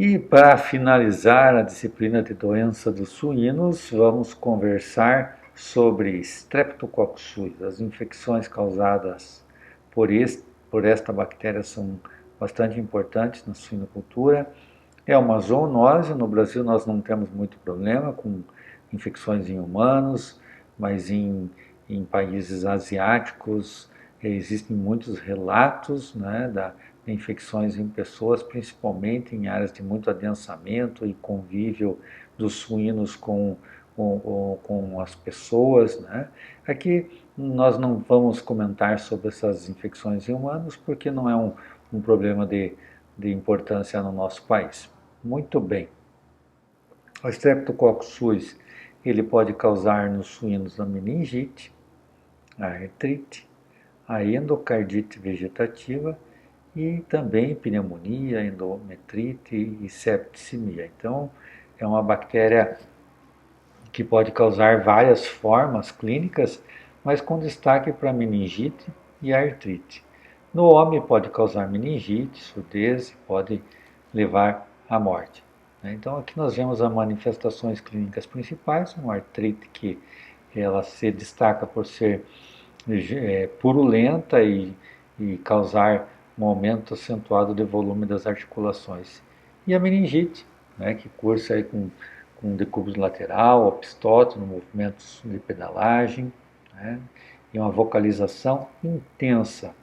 E para finalizar a disciplina de doença dos suínos, vamos conversar sobre Streptococcus suis. As infecções causadas por esta bactéria são bastante importantes na suinocultura. É uma zoonose, no Brasil nós não temos muito problema com infecções em humanos, mas em países asiáticos existem muitos relatos, né, de infecções em pessoas, principalmente em áreas de muito adensamento e convívio dos suínos com as pessoas, né? Aqui nós não vamos comentar sobre essas infecções em humanos porque não é um problema de importância no nosso país. Muito bem. O Streptococcus suis ele pode causar nos suínos a meningite, a artrite, a endocardite vegetativa e também pneumonia, endometrite e septicemia. Então, é uma bactéria que pode causar várias formas clínicas, mas com destaque para a meningite e a artrite. No homem pode causar meningite, surdez, pode levar à morte. Então aqui nós vemos as manifestações clínicas principais, uma artrite que ela se destaca por ser purulenta e causar um aumento acentuado de volume das articulações. E a meningite, né, que cursa aí com decúbito lateral, opistótono, movimentos de pedalagem, né, e uma vocalização intensa.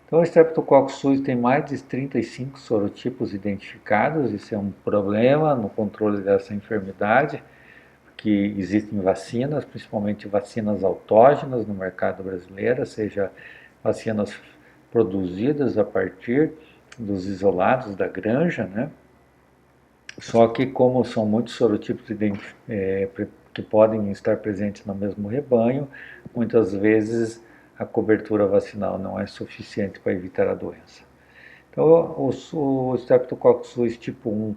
Então, o Streptococcus suis tem mais de 35 sorotipos identificados, isso é um problema no controle dessa enfermidade, que existem vacinas, principalmente vacinas autógenas no mercado brasileiro, seja vacinas produzidas a partir dos isolados da granja, né? Só que como são muitos sorotipos que podem estar presentes no mesmo rebanho, muitas vezes a cobertura vacinal não é suficiente para evitar a doença. Então, o Streptococcus suis tipo 1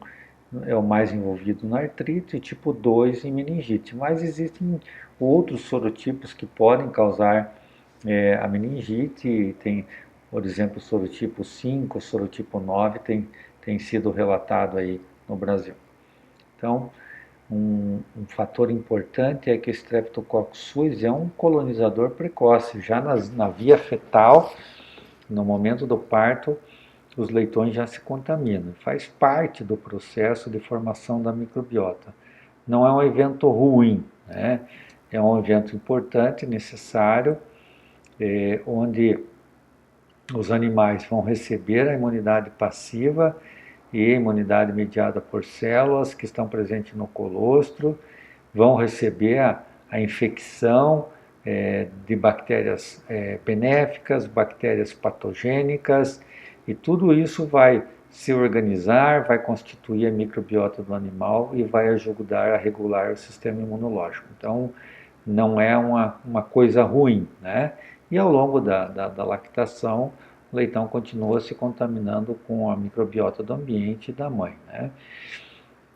é o mais envolvido na artrite, e tipo 2 em meningite. Mas existem outros sorotipos que podem causar a meningite. Tem, por exemplo, o sorotipo 5, o sorotipo 9 tem sido relatado aí no Brasil. Então, um fator importante é que o Streptococcus suis é um colonizador precoce. Já na via fetal, no momento do parto, os leitões já se contaminam. Faz parte do processo de formação da microbiota. Não é um evento ruim, né? É um evento importante, necessário, onde os animais vão receber a imunidade passiva e a imunidade mediada por células que estão presentes no colostro, vão receber a infecção de bactérias benéficas, bactérias patogênicas, e tudo isso vai se organizar, vai constituir a microbiota do animal e vai ajudar a regular o sistema imunológico. Então, não é uma coisa ruim, né? E ao longo da lactação, o leitão continua se contaminando com a microbiota do ambiente da mãe, né?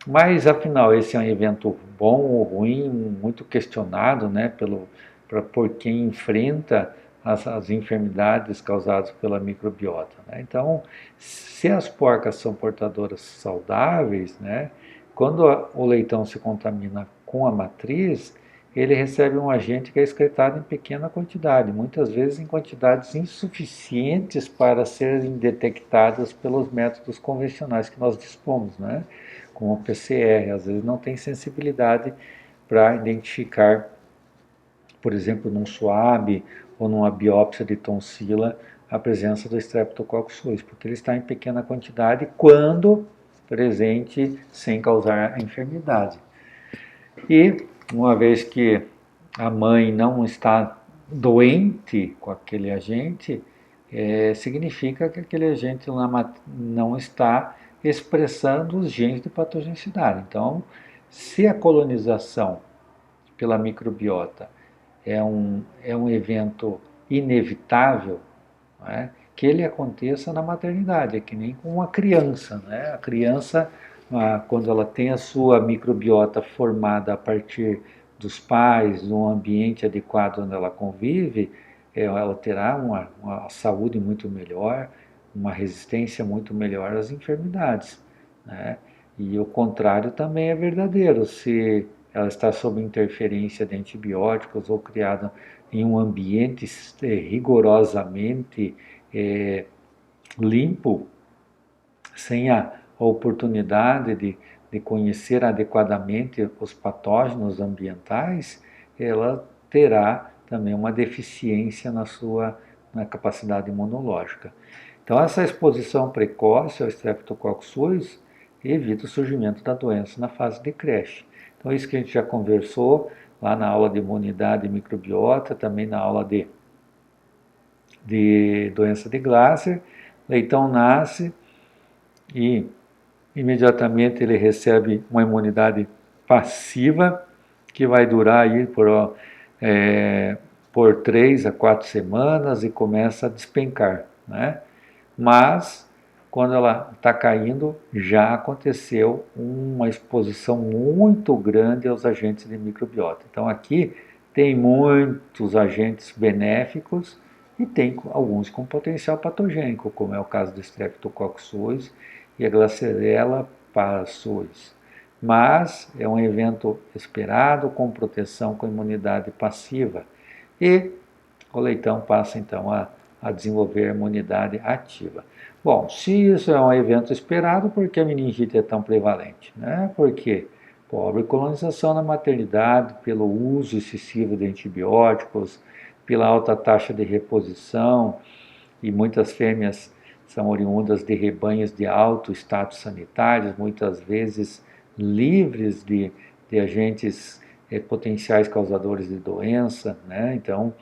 Mas, afinal, esse é um evento bom ou ruim, muito questionado, né, por quem enfrenta as enfermidades causadas pela microbiota, né? Então, se as porcas são portadoras saudáveis, né, quando o leitão se contamina com a matriz, ele recebe um agente que é excretado em pequena quantidade, muitas vezes em quantidades insuficientes para serem detectadas pelos métodos convencionais que nós dispomos, né? Como o PCR, às vezes não tem sensibilidade para identificar, por exemplo, num suave ou numa biópsia de tonsila, a presença do Streptococcus suis, porque ele está em pequena quantidade quando presente sem causar a enfermidade. E uma vez que a mãe não está doente com aquele agente, significa que aquele agente não está expressando os genes de patogenicidade. Então, se a colonização pela microbiota é um evento inevitável, né, que ele aconteça na maternidade, é que nem com uma criança, né? A criança, quando ela tem a sua microbiota formada a partir dos pais, de um ambiente adequado onde ela convive, ela terá uma saúde muito melhor, uma resistência muito melhor às enfermidades, né? E o contrário também é verdadeiro. Se ela está sob interferência de antibióticos ou criada em um ambiente rigorosamente eh, limpo, sem a oportunidade de conhecer adequadamente os patógenos ambientais, ela terá também uma deficiência na capacidade imunológica. Então, essa exposição precoce ao Streptococcus suis evita o surgimento da doença na fase de creche. Então, isso que a gente já conversou lá na aula de imunidade e microbiota, também na aula de doença de Glasser. Leitão nasce e imediatamente ele recebe uma imunidade passiva que vai durar aí por 3 a 4 semanas e começa a despencar, né? Mas quando ela está caindo, já aconteceu uma exposição muito grande aos agentes de microbiota. Então aqui tem muitos agentes benéficos e tem alguns com potencial patogênico, como é o caso do Streptococcus suis e a Glasserella parasuis. Mas é um evento esperado com proteção com imunidade passiva e o leitão passa então a desenvolver a imunidade ativa. Bom, se isso é um evento esperado, por que a meningite é tão prevalente? Né? Porque pobre colonização na maternidade, pelo uso excessivo de antibióticos, pela alta taxa de reposição, e muitas fêmeas são oriundas de rebanhos de alto status sanitário, muitas vezes livres de agentes potenciais causadores de doença, né? Então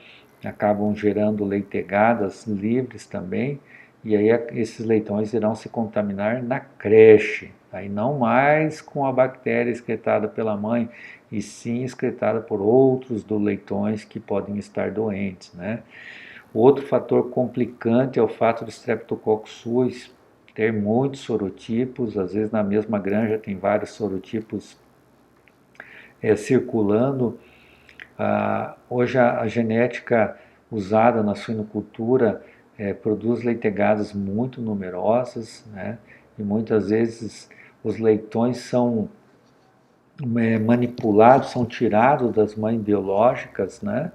acabam gerando leitegadas livres também, e aí esses leitões irão se contaminar na creche, aí não mais com a bactéria excretada pela mãe, e sim excretada por outros dos leitões que podem estar doentes, né? Outro fator complicante é o fato do Streptococcus suis ter muitos sorotipos, às vezes na mesma granja tem vários sorotipos circulando. Hoje a genética usada na suinocultura produz leitegadas muito numerosas, né? E muitas vezes os leitões são manipulados, são tirados das mães biológicas, né?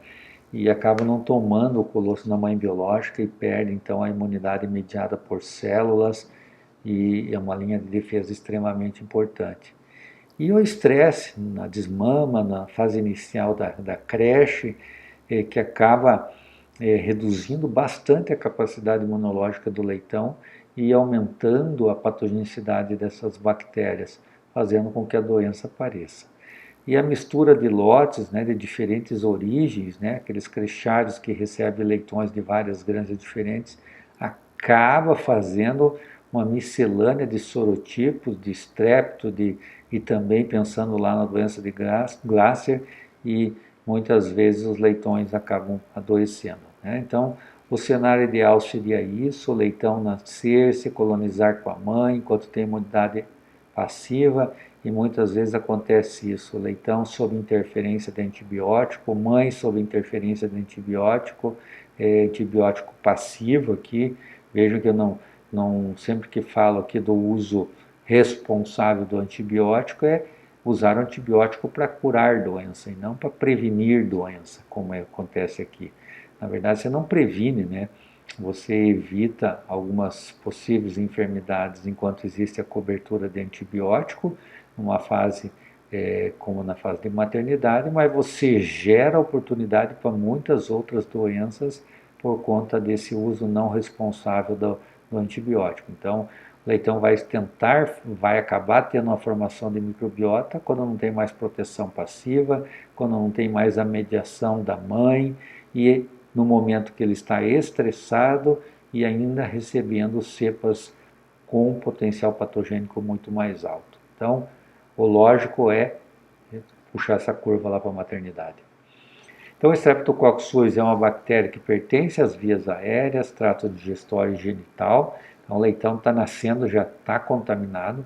E acabam não tomando o colosso da mãe biológica e perdem então a imunidade mediada por células, e é uma linha de defesa extremamente importante. E o estresse na desmama, na fase inicial da creche, que acaba reduzindo bastante a capacidade imunológica do leitão e aumentando a patogenicidade dessas bactérias, fazendo com que a doença apareça. E a mistura de lotes, né, de diferentes origens, né, aqueles crechários que recebem leitões de várias granjas diferentes, acaba fazendo uma miscelânea de sorotipos, de estrepto, e também pensando lá na doença de Glasser, e muitas vezes os leitões acabam adoecendo, né? Então, o cenário ideal seria isso: o leitão nascer, se colonizar com a mãe, enquanto tem imunidade passiva, e muitas vezes acontece isso: o leitão sob interferência de antibiótico, mãe sob interferência de antibiótico, antibiótico passivo aqui. Vejam que eu não sempre que falo aqui do uso responsável do antibiótico, é usar o antibiótico para curar doença e não para prevenir doença, como acontece aqui. Na verdade, você não previne, né? Você evita algumas possíveis enfermidades enquanto existe a cobertura de antibiótico, numa fase como na fase de maternidade, mas você gera oportunidade para muitas outras doenças por conta desse uso não responsável do antibiótico. Então, o leitão vai acabar tendo uma formação de microbiota quando não tem mais proteção passiva, quando não tem mais a mediação da mãe, e no momento que ele está estressado e ainda recebendo cepas com um potencial patogênico muito mais alto. Então, o lógico é puxar essa curva lá para a maternidade. Então, o Streptococcus suis é uma bactéria que pertence às vias aéreas, trato digestório e genital. Então, o leitão está nascendo, já está contaminado.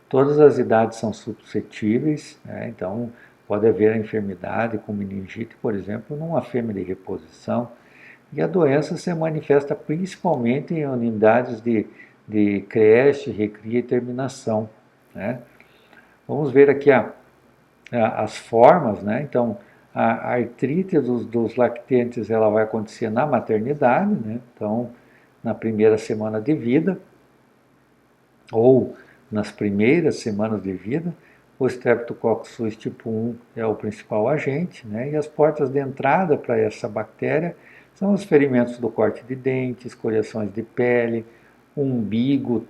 Todas as idades são suscetíveis, né? Então pode haver a enfermidade com meningite, por exemplo, numa fêmea de reposição. E a doença se manifesta principalmente em unidades de creche, recria e terminação, né? Vamos ver aqui as formas, né? Então, a artrite dos lactentes ela vai acontecer na maternidade, né? Então, na primeira semana de vida ou nas primeiras semanas de vida. O Streptococcus suis tipo 1 é o principal agente, né? E as portas de entrada para essa bactéria são os ferimentos do corte de dente, escoriações de pele, umbigo,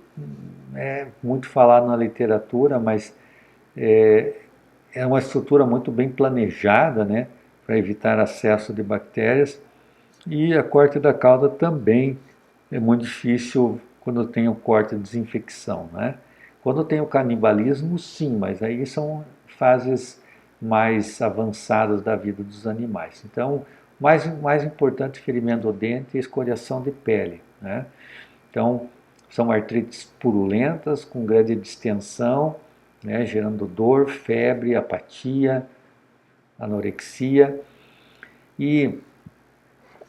é muito falado na literatura, mas é, é uma estrutura muito bem planejada, né, para evitar acesso de bactérias. E a corte da cauda também é muito difícil quando tem o corte de desinfecção, né? Quando tem o canibalismo, sim, mas aí são fases mais avançadas da vida dos animais. Então, mais importante, ferimento do dente e escoriação de pele, né? Então, são artrites purulentas, com grande distensão, né, gerando dor, febre, apatia, anorexia. E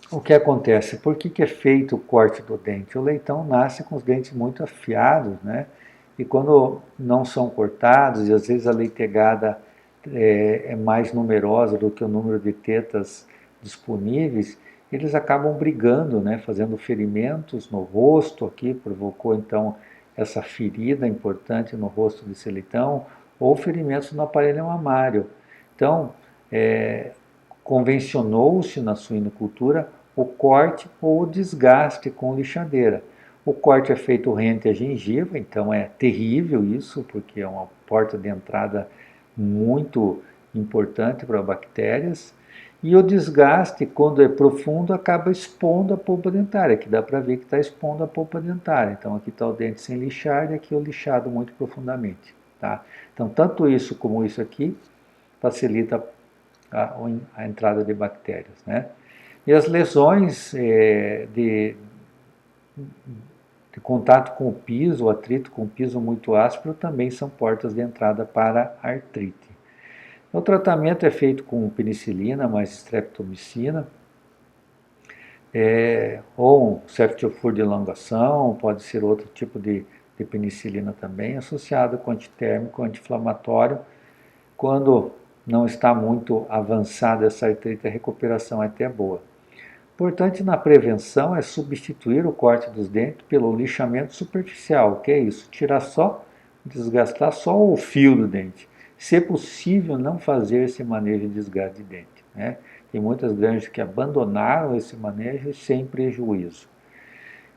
o que acontece? Por que é feito o corte do dente? O leitão nasce com os dentes muito afiados, né? E quando não são cortados, e às vezes a leitegada é mais numerosa do que o número de tetas disponíveis, eles acabam brigando, né? Fazendo ferimentos no rosto, aqui provocou então essa ferida importante no rosto desse leitão, ou ferimentos no aparelho mamário. Então, convencionou-se na suinocultura o corte ou o desgaste com lixadeira. O corte é feito rente a gengiva, então é terrível isso, porque é uma porta de entrada muito importante para bactérias. E o desgaste, quando é profundo, acaba expondo a polpa dentária, que dá para ver que está expondo a polpa dentária. Então aqui está o dente sem lixar e aqui o lixado muito profundamente. Tá? Então tanto isso como isso aqui facilita a entrada de bactérias, né? E as lesões de contato com o piso, o atrito com o piso muito áspero, também são portas de entrada para a artrite. O tratamento é feito com penicilina mais streptomicina, ou um ceftiofur de elongação, pode ser outro tipo de penicilina também, associado com antitérmico, anti-inflamatório. Quando não está muito avançada essa artrite, a recuperação é até boa. Importante na prevenção é substituir o corte dos dentes pelo lixamento superficial, que é isso, tirar só, desgastar só o fio do dente. Se possível, não fazer esse manejo de desgaste de dente, né? Tem muitas granjas que abandonaram esse manejo sem prejuízo.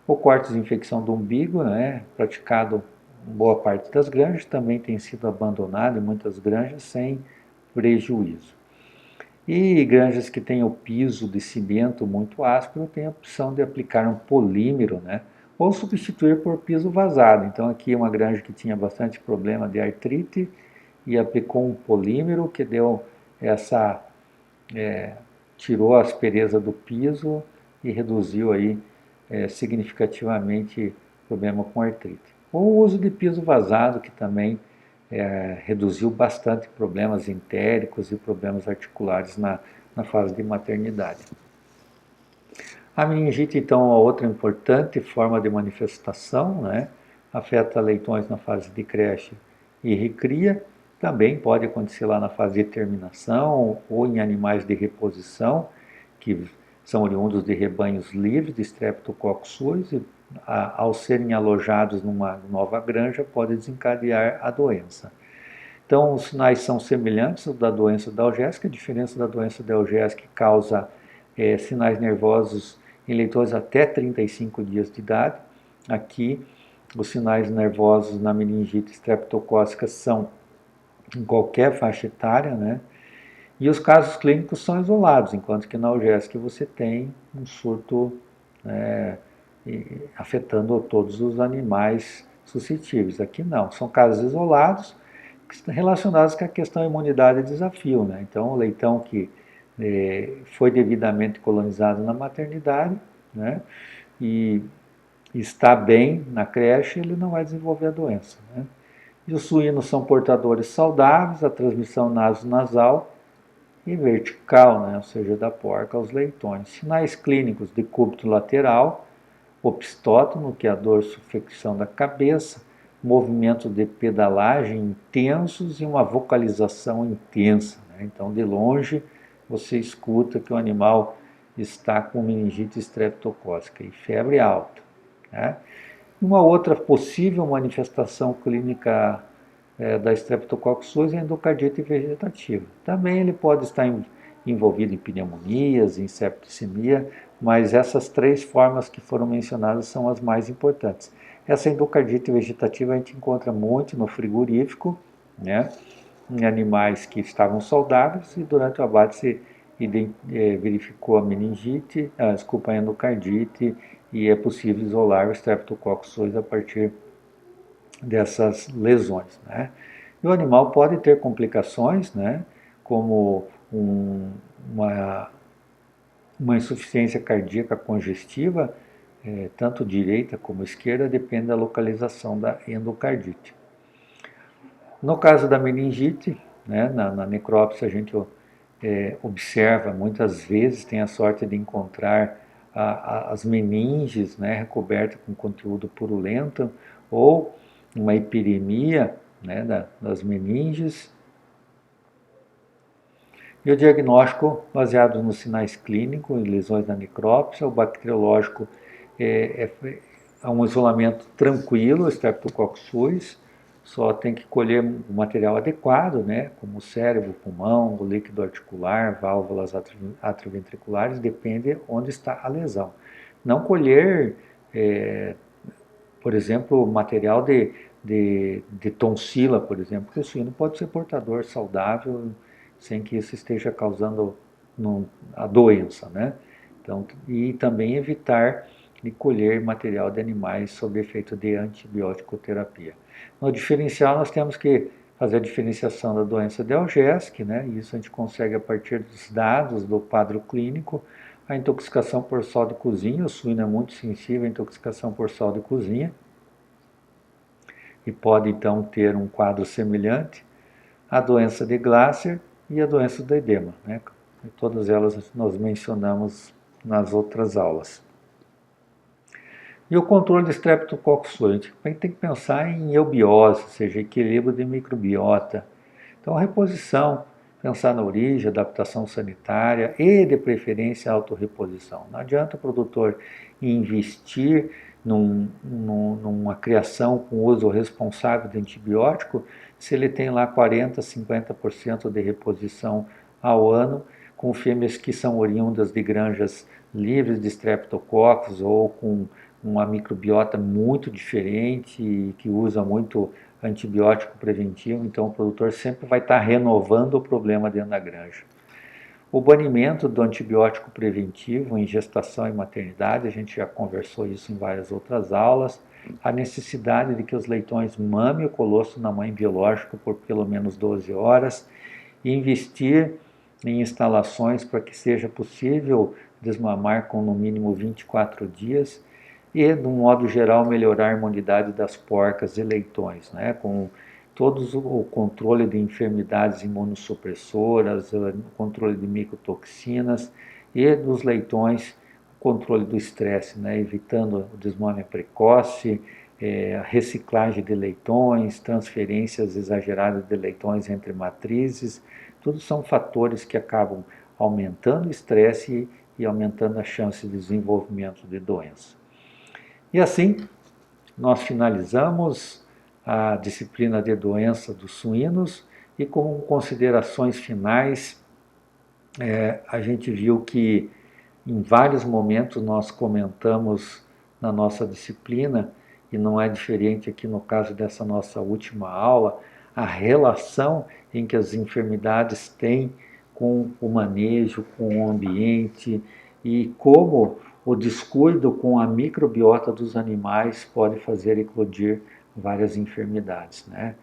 O corte de infecção do umbigo, né, praticado em boa parte das granjas, também tem sido abandonado em muitas granjas sem prejuízo. E granjas que têm o piso de cimento muito áspero têm a opção de aplicar um polímero, né? Ou substituir por piso vazado. Então aqui é uma granja que tinha bastante problema de artrite e aplicou um polímero que deu essa tirou a aspereza do piso e reduziu aí significativamente o problema com artrite. Ou o uso de piso vazado, que também reduziu bastante problemas entéricos e problemas articulares na fase de maternidade. A meningite, então, é uma outra importante forma de manifestação, né? Afeta leitões na fase de creche e recria, também pode acontecer lá na fase de terminação ou em animais de reposição, que são oriundos de rebanhos livres de Streptococcus suis e, ao serem alojados numa nova granja, pode desencadear a doença. Então, os sinais são semelhantes aos da doença da algésica. A diferença da doença da algésica causa sinais nervosos em leitões até 35 dias de idade. Aqui, os sinais nervosos na meningite streptocócica são em qualquer faixa etária, né? E os casos clínicos são isolados, enquanto que na algésica você tem um surto afetando todos os animais suscetíveis. Aqui não, são casos isolados relacionados com a questão imunidade e desafio, né? Então, o leitão que foi devidamente colonizado na maternidade, né? E está bem na creche, ele não vai desenvolver a doença, né? E os suínos são portadores saudáveis, a transmissão naso-nasal e vertical, né? Ou seja, da porca aos leitões. Sinais clínicos: decúbito lateral, opistótono, que é a dorsiflexão da cabeça, movimento de pedalagem intensos e uma vocalização intensa, né? Então, de longe, você escuta que o animal está com meningite estreptocócica e febre alta, né? Uma outra possível manifestação clínica da Streptococcus suis é a endocardite vegetativa. Também ele pode estar envolvido em pneumonias, em septicemia, mas essas três formas que foram mencionadas são as mais importantes. Essa endocardite vegetativa a gente encontra muito no frigorífico, né, em animais que estavam saudáveis e durante o abate se verificou a meningite, a endocardite e é possível isolar o Streptococcus suis a partir dessas lesões, né? E o animal pode ter complicações, né, como uma, uma insuficiência cardíaca congestiva, tanto direita como esquerda, depende da localização da endocardite. No caso da meningite, né, na necrópsia a gente observa muitas vezes, tem a sorte de encontrar as meninges, né, recobertas com conteúdo purulento, ou uma epidemia, né, das meninges. E o diagnóstico baseado nos sinais clínicos, lesões da necrópsia, o bacteriológico é um isolamento tranquilo, o Streptococcus suis, só tem que colher o material adequado, né, como o cérebro, o pulmão, o líquido articular, válvulas atrioventriculares, depende onde está a lesão. Não colher, por exemplo, material de tonsila, por exemplo, porque o suíno pode ser portador saudável sem que isso esteja causando a doença, né? Então, e também evitar de colher material de animais sob efeito de antibiótico terapia. No diferencial, nós temos que fazer a diferenciação da doença de Algesic, né? Isso a gente consegue a partir dos dados do quadro clínico. A intoxicação por sal de cozinha, o suíno é muito sensível à intoxicação por sal de cozinha e pode então ter um quadro semelhante à doença de Glasser e a doença do edema, né? Todas elas nós mencionamos nas outras aulas. E o controle do Streptococcus suis, a gente tem que pensar em eubiose, ou seja, equilíbrio de microbiota. Então, reposição, pensar na origem, adaptação sanitária e, de preferência, autorreposição. Não adianta o produtor investir numa criação com uso responsável de antibiótico se ele tem lá 40%, 50% de reposição ao ano com fêmeas que são oriundas de granjas livres de streptococcus ou com uma microbiota muito diferente e que usa muito antibiótico preventivo, então o produtor sempre vai estar renovando o problema dentro da granja. O banimento do antibiótico preventivo em gestação e maternidade, a gente já conversou isso em várias outras aulas. A necessidade de que os leitões mamem o colosso na mãe biológica por pelo menos 12 horas. E investir em instalações para que seja possível desmamar com no mínimo 24 dias. E, de um modo geral, melhorar a imunidade das porcas e leitões, né, com todos o controle de enfermidades imunossupressoras, o controle de micotoxinas e dos leitões, o controle do estresse, né, evitando o desmame precoce, a reciclagem de leitões, transferências exageradas de leitões entre matrizes, tudo são fatores que acabam aumentando o estresse e aumentando a chance de desenvolvimento de doença. E assim, nós finalizamos a disciplina de doença dos suínos e com considerações finais, a gente viu que em vários momentos nós comentamos na nossa disciplina, e não é diferente aqui no caso dessa nossa última aula, a relação em que as enfermidades têm com o manejo, com o ambiente e como o descuido com a microbiota dos animais pode fazer eclodir várias enfermidades, né?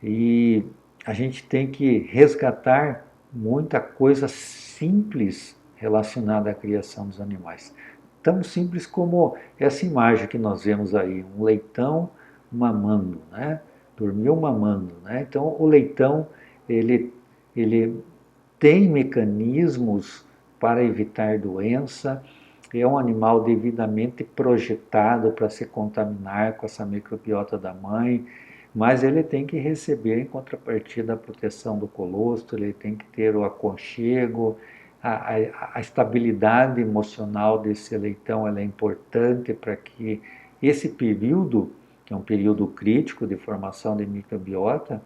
E a gente tem que resgatar muita coisa simples relacionada à criação dos animais. Tão simples como essa imagem que nós vemos aí, um leitão mamando, né? Dormiu mamando, né? Então o leitão ele tem mecanismos para evitar doença, é um animal devidamente projetado para se contaminar com essa microbiota da mãe, mas ele tem que receber em contrapartida a proteção do colostro, ele tem que ter o aconchego, a estabilidade emocional desse leitão ela é importante para que esse período, que é um período crítico de formação de microbiota,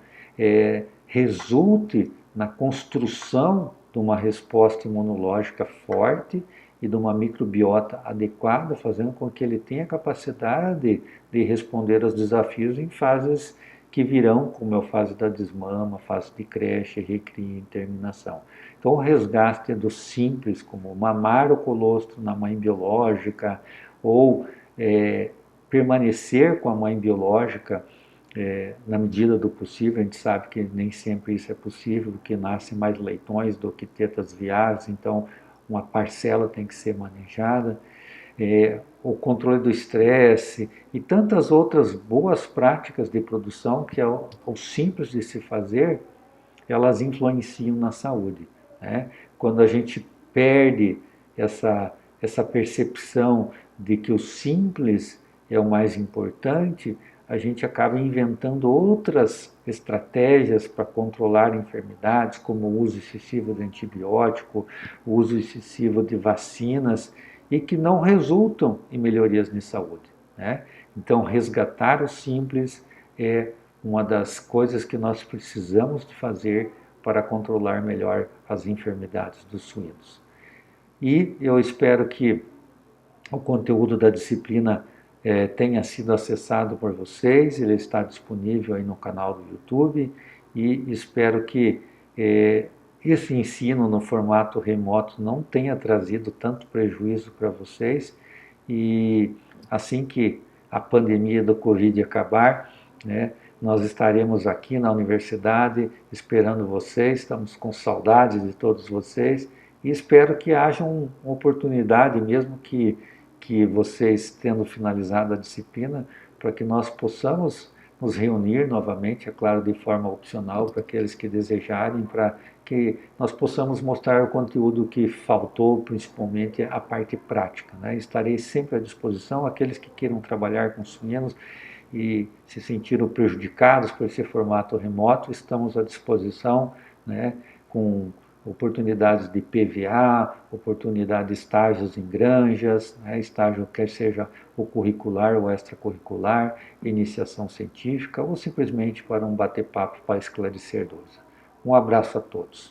resulte na construção de uma resposta imunológica forte e de uma microbiota adequada, fazendo com que ele tenha capacidade de responder aos desafios em fases que virão, como é a fase da desmama, fase de creche, recria e terminação. Então, o resgate do simples, como mamar o colostro na mãe biológica, ou permanecer com a mãe biológica na medida do possível. A gente sabe que nem sempre isso é possível, porque nascem mais leitões do que tetas viáveis, então uma parcela tem que ser manejada. O controle do estresse e tantas outras boas práticas de produção que ao simples de se fazer, elas influenciam na saúde, né? Quando a gente perde essa percepção de que o simples é o mais importante, a gente acaba inventando outras estratégias para controlar enfermidades, como o uso excessivo de antibiótico, o uso excessivo de vacinas, e que não resultam em melhorias de saúde, né? Então, resgatar o simples é uma das coisas que nós precisamos de fazer para controlar melhor as enfermidades dos suínos. E eu espero que o conteúdo da disciplina tenha sido acessado por vocês, ele está disponível aí no canal do YouTube, e espero que esse ensino no formato remoto não tenha trazido tanto prejuízo para vocês, e assim que a pandemia do Covid acabar, né, nós estaremos aqui na universidade esperando vocês, estamos com saudades de todos vocês, e espero que haja uma oportunidade, mesmo que vocês tendo finalizado a disciplina, para que nós possamos nos reunir novamente, é claro, de forma opcional para aqueles que desejarem, para que nós possamos mostrar o conteúdo que faltou, principalmente a parte prática, né? Estarei sempre à disposição, aqueles que queiram trabalhar com suínos e se sentiram prejudicados por esse formato remoto, estamos à disposição, né, com oportunidades de PVA, oportunidade de estágios em granjas, né, estágio quer seja o curricular ou extracurricular, iniciação científica ou simplesmente para um bate-papo para esclarecer dúvidas. Um abraço a todos.